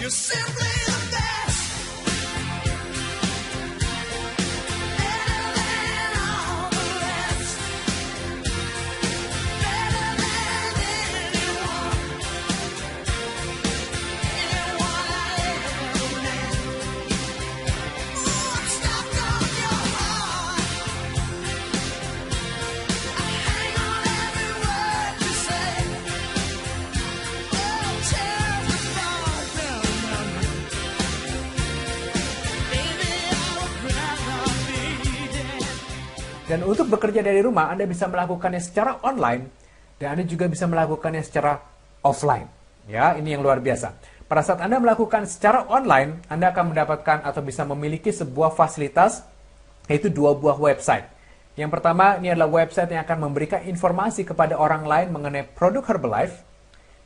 You're simply the best. Better than all the rest. Better than anyone. Anyone I ever met. Oh, I'm stuck on your heart. I hang on every word you say. Oh, tear the thought down. Baby, I would rather be dead. Dan untuk bekerja dari rumah, Anda bisa melakukannya secara online dan Anda juga bisa melakukannya secara offline. Ya, ini yang luar biasa. Pada saat Anda melakukan secara online, Anda akan mendapatkan atau bisa memiliki sebuah fasilitas, yaitu dua buah website. Yang pertama, ini adalah website yang akan memberikan informasi kepada orang lain mengenai produk Herbalife.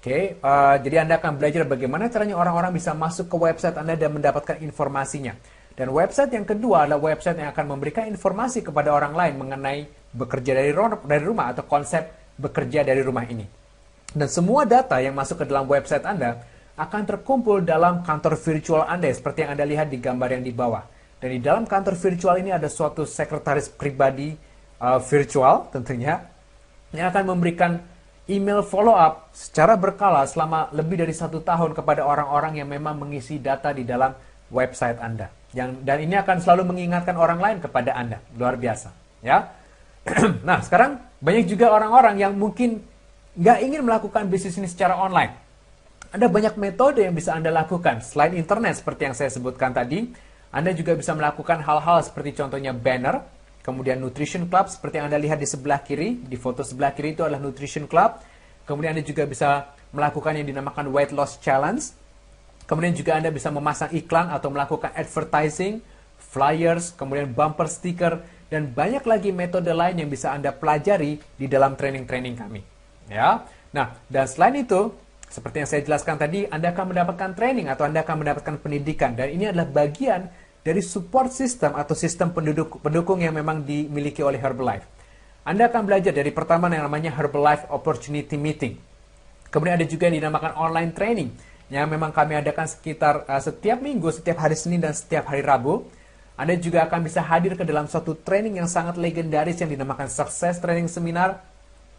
Oke, jadi Anda akan belajar bagaimana caranya orang-orang bisa masuk ke website Anda dan mendapatkan informasinya. Dan website yang kedua adalah website yang akan memberikan informasi kepada orang lain mengenai bekerja dari rumah atau konsep bekerja dari rumah ini. Dan semua data yang masuk ke dalam website Anda akan terkumpul dalam kantor virtual Anda seperti yang Anda lihat di gambar yang di bawah. Dan di dalam kantor virtual ini ada suatu sekretaris pribadi virtual tentunya yang akan memberikan email follow-up secara berkala selama lebih dari 1 tahun kepada orang-orang yang memang mengisi data di dalam website Anda. Dan ini akan selalu mengingatkan orang lain kepada Anda. Luar biasa. Ya. Nah, sekarang banyak juga orang-orang yang mungkin nggak ingin melakukan bisnis ini secara online. Ada banyak metode yang bisa Anda lakukan. Selain internet seperti yang saya sebutkan tadi, Anda juga bisa melakukan hal-hal seperti contohnya banner, kemudian nutrition club seperti yang Anda lihat di sebelah kiri. Di foto sebelah kiri itu adalah nutrition club. Kemudian Anda juga bisa melakukan yang dinamakan weight loss challenge. Kemudian juga Anda bisa memasang iklan atau melakukan advertising, flyers, kemudian bumper sticker, dan banyak lagi metode lain yang bisa Anda pelajari di dalam training-training kami. Ya. Nah, dan selain itu, seperti yang saya jelaskan tadi, Anda akan mendapatkan training atau Anda akan mendapatkan pendidikan. Dan ini adalah bagian dari support system atau sistem pendukung yang memang dimiliki oleh Herbalife. Anda akan belajar dari pertama yang namanya Herbalife Opportunity Meeting. Kemudian ada juga yang dinamakan online training, yang memang kami adakan sekitar setiap minggu, setiap hari Senin dan setiap hari Rabu. Anda juga akan bisa hadir ke dalam suatu training yang sangat legendaris yang dinamakan Success Training Seminar,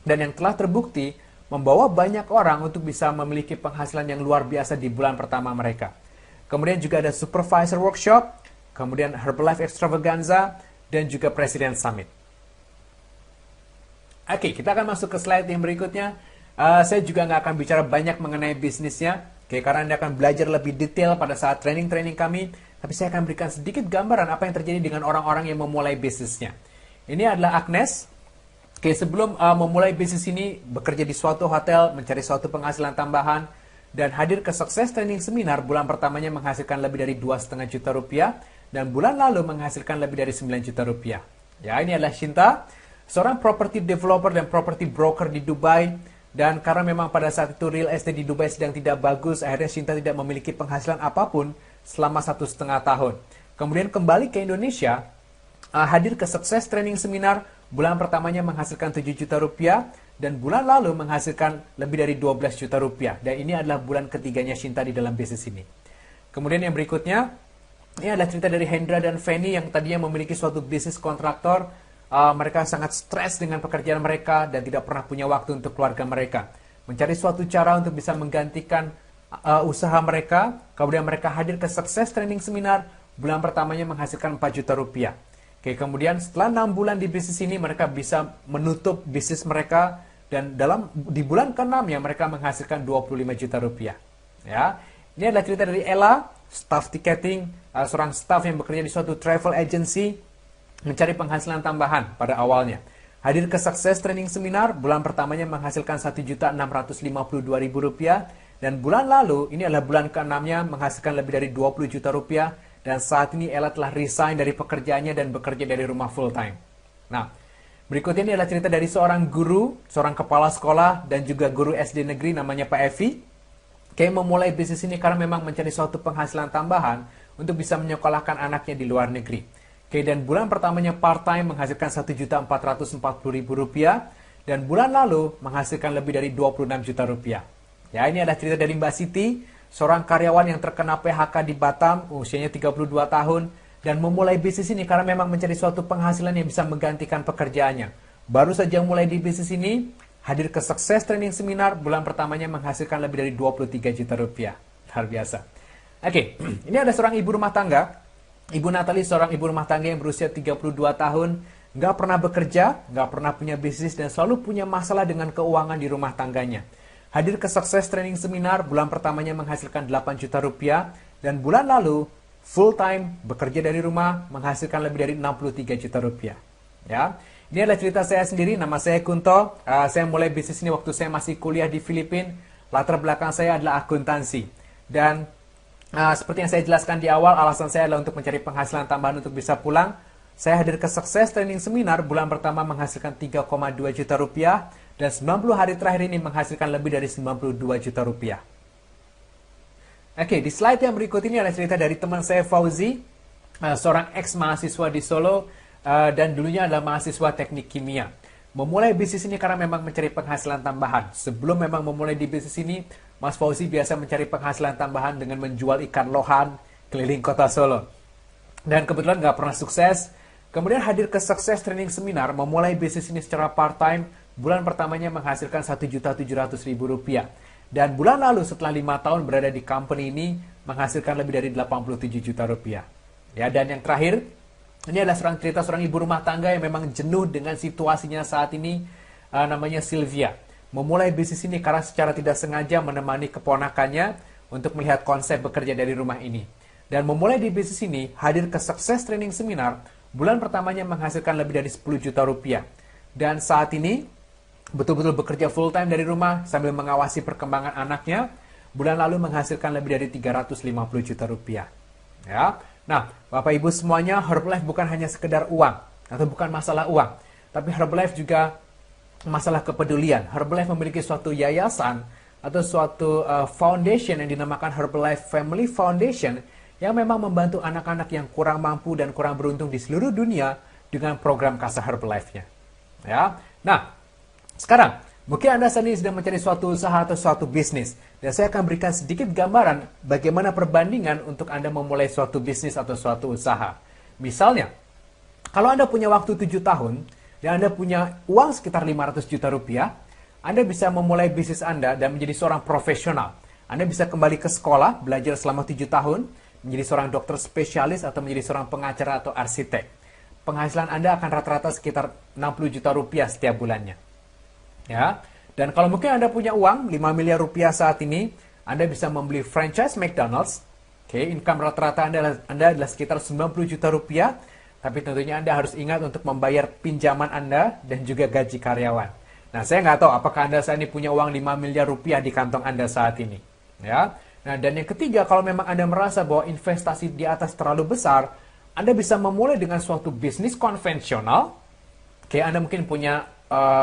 dan yang telah terbukti membawa banyak orang untuk bisa memiliki penghasilan yang luar biasa di bulan pertama mereka. Kemudian juga ada Supervisor Workshop, kemudian Herbalife Extravaganza, dan juga President Summit. Oke, kita akan masuk ke slide yang berikutnya. Saya juga nggak akan bicara banyak mengenai bisnisnya, karena Anda akan belajar lebih detail pada saat training-training kami, tapi saya akan berikan sedikit gambaran apa yang terjadi dengan orang-orang yang memulai bisnisnya. Ini adalah Agnes. Sebelum memulai bisnis ini, bekerja di suatu hotel, mencari suatu penghasilan tambahan, dan hadir ke Success Training Seminar, bulan pertamanya menghasilkan lebih dari 2,5 juta rupiah, dan bulan lalu menghasilkan lebih dari 9 juta rupiah. Ya, ini adalah Shinta, seorang property developer dan property broker di Dubai. Dan karena memang pada saat itu real estate di Dubai sedang tidak bagus, akhirnya Shinta tidak memiliki penghasilan apapun selama 1,5 tahun. Kemudian kembali ke Indonesia, hadir ke Success Training Seminar, bulan pertamanya menghasilkan 7 juta rupiah, dan bulan lalu menghasilkan lebih dari 12 juta rupiah. Dan ini adalah bulan ketiganya Shinta di dalam bisnis ini. Kemudian yang berikutnya, ini adalah cerita dari Hendra dan Feni yang tadinya memiliki suatu bisnis kontraktor. Mereka sangat stres dengan pekerjaan mereka dan tidak pernah punya waktu untuk keluarga mereka. Mencari suatu cara untuk bisa menggantikan usaha mereka. Kemudian mereka hadir ke Success Training Seminar. Bulan pertamanya menghasilkan 4 juta rupiah. Kemudian setelah 6 bulan di bisnis ini, mereka bisa menutup bisnis mereka. Dan di bulan ke-6 ya, mereka menghasilkan 25 juta rupiah. Ya. Ini adalah cerita dari Ella, staff ticketing, seorang staff yang bekerja di suatu travel agency, mencari penghasilan tambahan pada awalnya. Hadir ke Success Training Seminar, bulan pertamanya menghasilkan 1.652.000 rupiah, dan bulan lalu, ini adalah bulan ke-6-nya, menghasilkan lebih dari 20 juta rupiah, dan saat ini Ella telah resign dari pekerjaannya dan bekerja dari rumah full time. Nah, berikutnya ini adalah cerita dari seorang guru, seorang kepala sekolah, dan juga guru SD negeri namanya Pak Evi. Memulai bisnis ini karena memang mencari suatu penghasilan tambahan untuk bisa menyekolahkan anaknya di luar negeri. Dan bulan pertamanya part-time menghasilkan 1.440.000 rupiah, dan bulan lalu menghasilkan lebih dari 26 juta rupiah. Ya, ini adalah cerita dari Mbak Siti, seorang karyawan yang terkena PHK di Batam, usianya 32 tahun, dan memulai bisnis ini karena memang mencari suatu penghasilan yang bisa menggantikan pekerjaannya. Baru saja mulai di bisnis ini, hadir ke Success Training Seminar, bulan pertamanya menghasilkan lebih dari 23 juta rupiah. Luar biasa. Oke, ini ada seorang ibu rumah tangga, Ibu Natalie, seorang ibu rumah tangga yang berusia 32 tahun, nggak pernah bekerja, nggak pernah punya bisnis, dan selalu punya masalah dengan keuangan di rumah tangganya. Hadir ke Success Training Seminar, bulan pertamanya menghasilkan 8 juta rupiah, dan bulan lalu full time bekerja dari rumah menghasilkan lebih dari 63 juta rupiah. Ya, ini adalah cerita saya sendiri. Nama saya Kunto. Saya mulai bisnis ini waktu saya masih kuliah di Filipina. Latar belakang saya adalah akuntansi. Dan seperti yang saya jelaskan di awal, alasan saya adalah untuk mencari penghasilan tambahan untuk bisa pulang. Saya hadir ke Success Training Seminar, bulan pertama menghasilkan 3,2 juta rupiah, dan 90 hari terakhir ini menghasilkan lebih dari 92 juta rupiah. Oke, di slide yang berikut ini adalah cerita dari teman saya Fauzi, seorang ex-mahasiswa di Solo, dan dulunya adalah mahasiswa teknik kimia. Memulai bisnis ini karena memang mencari penghasilan tambahan. Sebelum memang memulai di bisnis ini, Mas Fauzi biasa mencari penghasilan tambahan dengan menjual ikan lohan keliling kota Solo. Dan kebetulan nggak pernah sukses. Kemudian hadir ke Success Training Seminar, memulai bisnis ini secara part-time. Bulan pertamanya menghasilkan 1.700.000 rupiah. Dan bulan lalu setelah 5 tahun berada di company ini, menghasilkan lebih dari 87 juta rupiah. Ya, dan yang terakhir, ini adalah cerita seorang ibu rumah tangga yang memang jenuh dengan situasinya saat ini, namanya Sylvia. Memulai bisnis ini karena secara tidak sengaja menemani keponakannya untuk melihat konsep bekerja dari rumah ini. Dan memulai di bisnis ini, hadir ke Success Training Seminar, bulan pertamanya menghasilkan lebih dari 10 juta rupiah. Dan saat ini, betul-betul bekerja full time dari rumah sambil mengawasi perkembangan anaknya, bulan lalu menghasilkan lebih dari 350 juta rupiah. Ya. Nah, Bapak Ibu semuanya, Herbalife bukan hanya sekedar uang, atau bukan masalah uang, tapi Herbalife juga masalah kepedulian. Herbalife memiliki suatu yayasan atau suatu foundation yang dinamakan Herbalife Family Foundation yang memang membantu anak-anak yang kurang mampu dan kurang beruntung di seluruh dunia dengan program Kasa Herbalife-nya. Ya. Nah, sekarang mungkin Anda saat ini sedang mencari suatu usaha atau suatu bisnis, dan saya akan berikan sedikit gambaran bagaimana perbandingan untuk Anda memulai suatu bisnis atau suatu usaha. Misalnya, kalau Anda punya waktu 7 tahun, dan Anda punya uang sekitar 500 juta rupiah, Anda bisa memulai bisnis Anda dan menjadi seorang profesional. Anda bisa kembali ke sekolah, belajar selama 7 tahun, menjadi seorang dokter spesialis atau menjadi seorang pengacara atau arsitek. Penghasilan Anda akan rata-rata sekitar 60 juta rupiah setiap bulannya. Ya, dan kalau mungkin Anda punya uang 5 miliar rupiah saat ini, Anda bisa membeli franchise McDonald's. Oke, income rata-rata Anda adalah sekitar 90 juta rupiah, tapi tentunya Anda harus ingat untuk membayar pinjaman Anda dan juga gaji karyawan. Nah, saya nggak tahu apakah Anda saat ini punya uang 5 miliar rupiah di kantong Anda saat ini. Ya. Nah, dan yang ketiga, kalau memang Anda merasa bahwa investasi di atas terlalu besar, Anda bisa memulai dengan suatu bisnis konvensional. Oke, Anda mungkin punya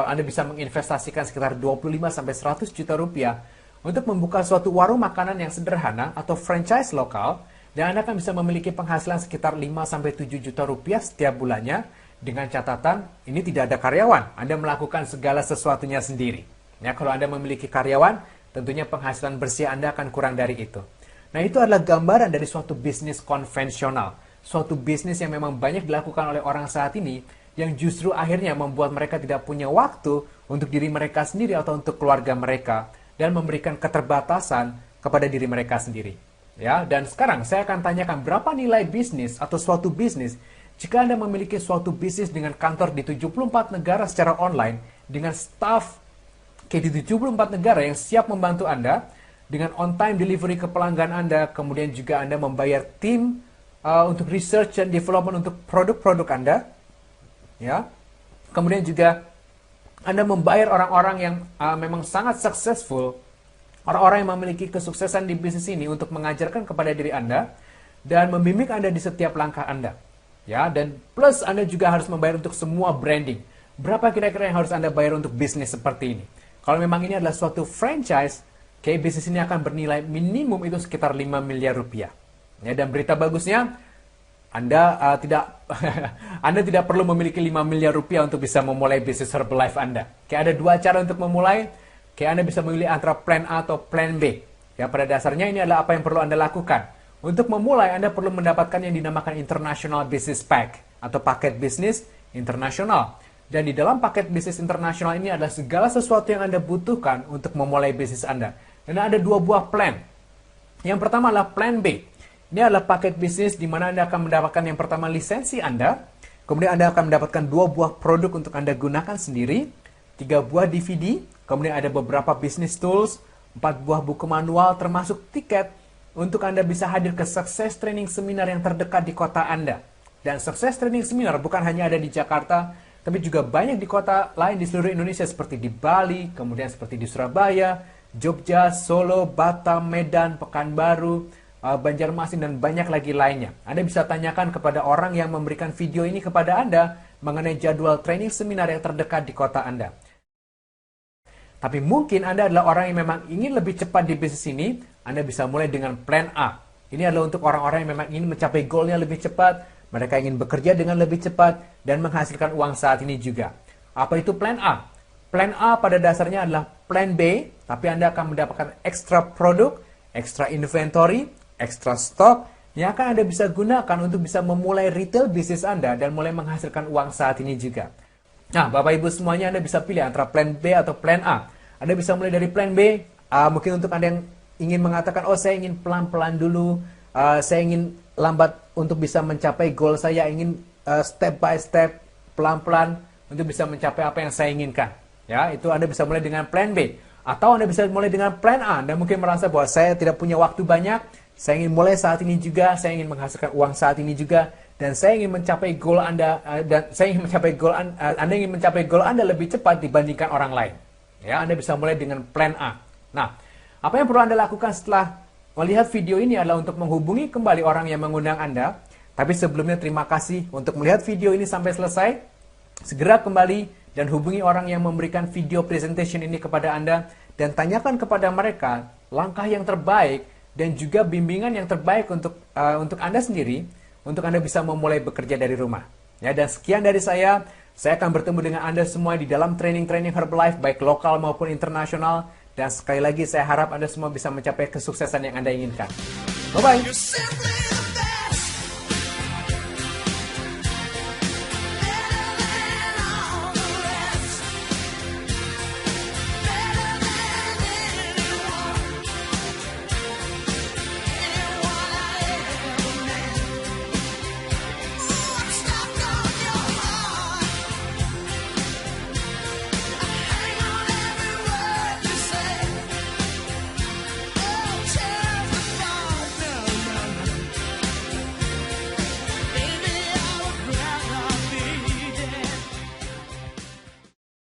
Anda bisa menginvestasikan sekitar 25-100 juta rupiah untuk membuka suatu warung makanan yang sederhana atau franchise lokal, dan Anda akan bisa memiliki penghasilan sekitar 5-7 juta rupiah setiap bulannya dengan catatan ini tidak ada karyawan. Anda melakukan segala sesuatunya sendiri. Ya, kalau Anda memiliki karyawan, tentunya penghasilan bersih Anda akan kurang dari itu. Nah, itu adalah gambaran dari suatu bisnis konvensional. Suatu bisnis yang memang banyak dilakukan oleh orang saat ini, yang justru akhirnya membuat mereka tidak punya waktu untuk diri mereka sendiri atau untuk keluarga mereka, dan memberikan keterbatasan kepada diri mereka sendiri. Ya, dan sekarang saya akan tanyakan berapa nilai bisnis atau suatu bisnis jika Anda memiliki suatu bisnis dengan kantor di 74 negara secara online, dengan staff di 74 negara yang siap membantu Anda, dengan on-time delivery ke pelanggan Anda, kemudian juga Anda membayar tim untuk research and development untuk produk-produk Anda, ya. Kemudian juga Anda membayar orang-orang yang memang sangat successful, orang-orang yang memiliki kesuksesan di bisnis ini untuk mengajarkan kepada diri Anda dan membimbing Anda di setiap langkah Anda. Ya, dan plus Anda juga harus membayar untuk semua branding. Berapa kira-kira yang harus Anda bayar untuk bisnis seperti ini? Kalau memang ini adalah suatu franchise, bisnis ini akan bernilai minimum itu sekitar 5 miliar rupiah. Ya, dan berita bagusnya, Anda Anda tidak perlu memiliki 5 miliar rupiah untuk bisa memulai bisnis Herbalife Anda. Ada dua cara untuk memulai. Anda bisa memilih antara plan A atau plan B. Ya, pada dasarnya ini adalah apa yang perlu Anda lakukan. Untuk memulai, Anda perlu mendapatkan yang dinamakan International Business Pack atau paket bisnis internasional. Dan di dalam paket bisnis internasional ini adalah segala sesuatu yang Anda butuhkan untuk memulai bisnis Anda. Dan ada 2 buah plan. Yang pertama adalah plan B. Ini adalah paket bisnis di mana Anda akan mendapatkan yang pertama lisensi Anda, kemudian Anda akan mendapatkan 2 buah produk untuk Anda gunakan sendiri, 3 buah DVD, kemudian ada beberapa business tools, 4 buah buku manual termasuk tiket untuk Anda bisa hadir ke Success Training Seminar yang terdekat di kota Anda. Dan Success Training Seminar bukan hanya ada di Jakarta, tapi juga banyak di kota lain di seluruh Indonesia seperti di Bali, kemudian seperti di Surabaya, Jogja, Solo, Batam, Medan, Pekanbaru, Banjarmasin, dan banyak lagi lainnya. Anda bisa tanyakan kepada orang yang memberikan video ini kepada Anda mengenai jadwal training seminar yang terdekat di kota Anda. Tapi mungkin Anda adalah orang yang memang ingin lebih cepat di bisnis ini, Anda bisa mulai dengan plan A. Ini adalah untuk orang-orang yang memang ingin mencapai goalnya lebih cepat, mereka ingin bekerja dengan lebih cepat, dan menghasilkan uang saat ini juga. Apa itu plan A? Plan A pada dasarnya adalah plan B, tapi Anda akan mendapatkan ekstra produk, ekstra inventory, ekstra stok, yang akan Anda bisa gunakan untuk bisa memulai retail bisnis Anda dan mulai menghasilkan uang saat ini juga. Nah, Bapak Ibu semuanya Anda bisa pilih antara plan B atau plan A. Anda bisa mulai dari plan B, mungkin untuk Anda yang ingin mengatakan, oh saya ingin pelan-pelan dulu, saya ingin lambat untuk bisa mencapai goal saya, ingin step by step, pelan-pelan untuk bisa mencapai apa yang saya inginkan. Ya, itu Anda bisa mulai dengan plan B. Atau Anda bisa mulai dengan plan A. Anda mungkin merasa bahwa saya tidak punya waktu banyak, saya ingin mulai saat ini juga, saya ingin menghasilkan uang saat ini juga, dan saya ingin mencapai goal Anda, dan saya ingin mencapai goal Anda ingin mencapai goal Anda lebih cepat dibandingkan orang lain. Ya, Anda bisa mulai dengan plan A. Nah, apa yang perlu Anda lakukan setelah melihat video ini adalah untuk menghubungi kembali orang yang mengundang Anda. Tapi sebelumnya terima kasih untuk melihat video ini sampai selesai. Segera kembali dan hubungi orang yang memberikan video presentation ini kepada Anda dan tanyakan kepada mereka langkah yang terbaik dan juga bimbingan yang terbaik untuk Anda sendiri untuk Anda bisa memulai bekerja dari rumah. Ya, dan sekian dari saya. Saya akan bertemu dengan Anda semua di dalam training-training Herbalife baik lokal maupun internasional. Dan sekali lagi saya harap Anda semua bisa mencapai kesuksesan yang Anda inginkan. Bye-bye.